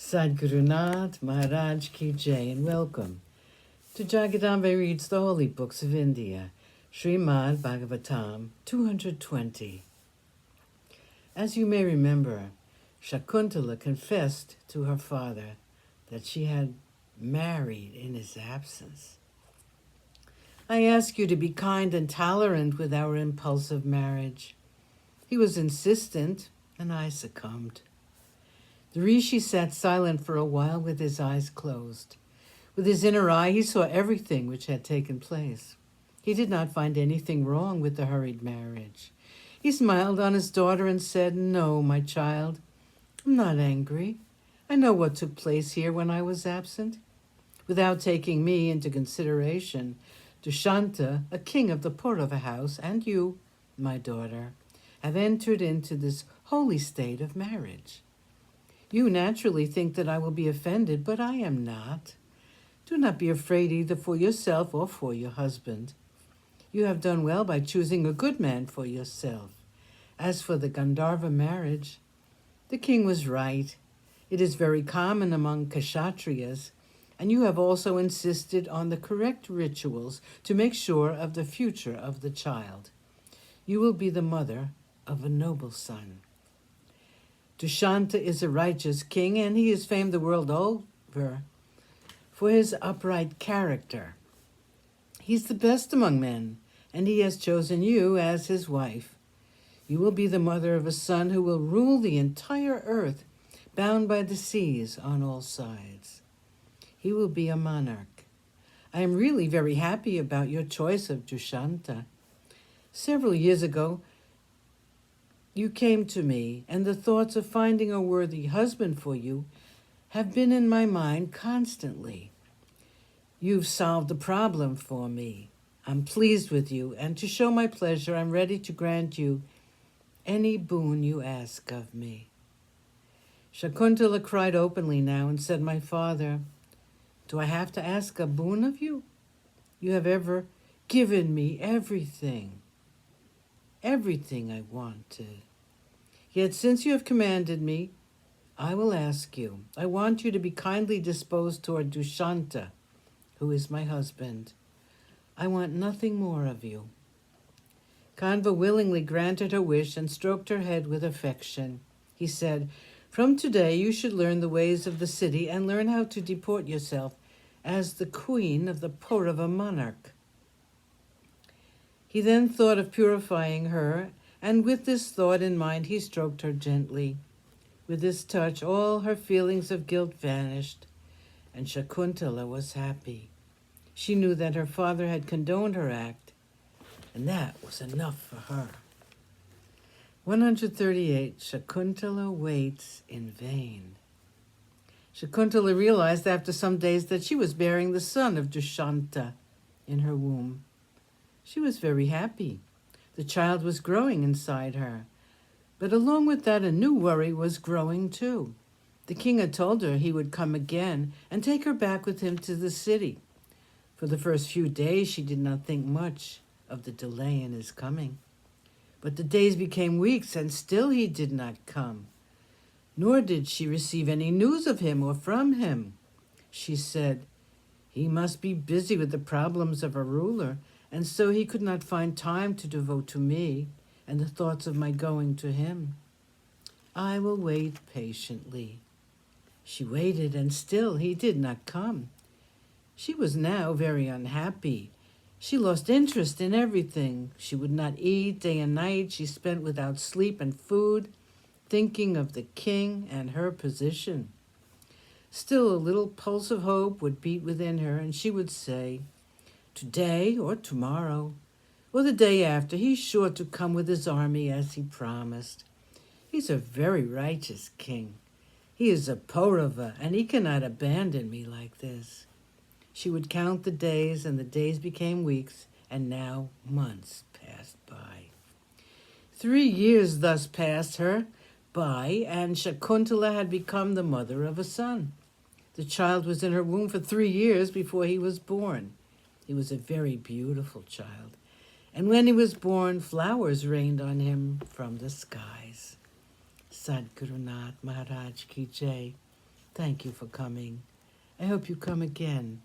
Sadhgurunath Maharaj Ki Jai, and welcome to Jagadambe Reads the Holy Books of India, ShrimadBhagavatam220. As you may remember, Shakuntala confessed to her father that she had married in his absence. I ask you to be kind and tolerant with our impulsive marriage. He was insistent, and I succumbed. The rishi sat silent for a while with his eyes closed. With his inner eye, he saw everything which had taken place. He did not find anything wrong with the hurried marriage. He smiled on his daughter and said, "No, my child, I'm not angry. I know what took place here when I was absent." Without taking me into consideration, Dushanta, a king of the Paurava house, and you, my daughter, have entered into this holy state of marriage. You naturally think that I will be offended, but I am not. Do not be afraid either for yourself or for your husband. You have done well by choosing a good man for yourself. As for the Gandharva marriage, the king was right. It is very common among Kshatriyas, and you have also insisted on the correct rituals to make sure of the future of the child. You will be the mother of a noble son. Dushanta is a righteous king, and he is famed the world over for his upright character. He's the best among men, and he has chosen you as his wife. You will be the mother of a son who will rule the entire earth, bound by the seas on all sides. He will be a monarch. I am really very happy about your choice of Dushanta. Several years ago, you came to me, and the thoughts of finding a worthy husband for you have been in my mind constantly. You've solved the problem for me. I'm pleased with you, and to show my pleasure, I'm ready to grant you any boon you ask of me." Shakuntala cried openly now and said, "My father, do I have to ask a boon of you? You have ever given me everything I wanted. Yet since you have commanded me, I will ask you. I want you to be kindly disposed toward Dushanta, who is my husband. I want nothing more of you." Kanva willingly granted her wish and stroked her head with affection. He said, "From today you should learn the ways of the city and learn how to deport yourself as the queen of the Paurava monarch." He then thought of purifying her, and with this thought in mind, he stroked her gently. With this touch, all her feelings of guilt vanished, and Shakuntala was happy. She knew that her father had condoned her act, and that was enough for her. 138. Shakuntala waits in vain. Shakuntala realized after some days that she was bearing the son of Dushanta in her womb. She was very happy. The child was growing inside her. But along with that, a new worry was growing too. The king had told her he would come again and take her back with him to the city. For the first few days, she did not think much of the delay in his coming. But the days became weeks, and still he did not come. Nor did she receive any news of him or from him. She said, "He must be busy with the problems of a ruler, and so he could not find time to devote to me and the thoughts of my going to him. I will wait patiently." She waited, and still he did not come. She was now very unhappy. She lost interest in everything. She would not eat day and night. She spent without sleep and food, thinking of the king and her position. Still, a little pulse of hope would beat within her, and she would say, "Today or tomorrow, or the day after, he's sure to come with his army as he promised. He's a very righteous king. He is a Paurava, and he cannot abandon me like this." She would count the days, and the days became weeks, and now months passed by. 3 years thus passed her by, and Shakuntala had become the mother of a son. The child was in her womb for 3 years before he was born. He was a very beautiful child, and when he was born, flowers rained on him from the skies. Sadhgurunath Maharaj Ki Jai. Thank you for coming. I hope you come again.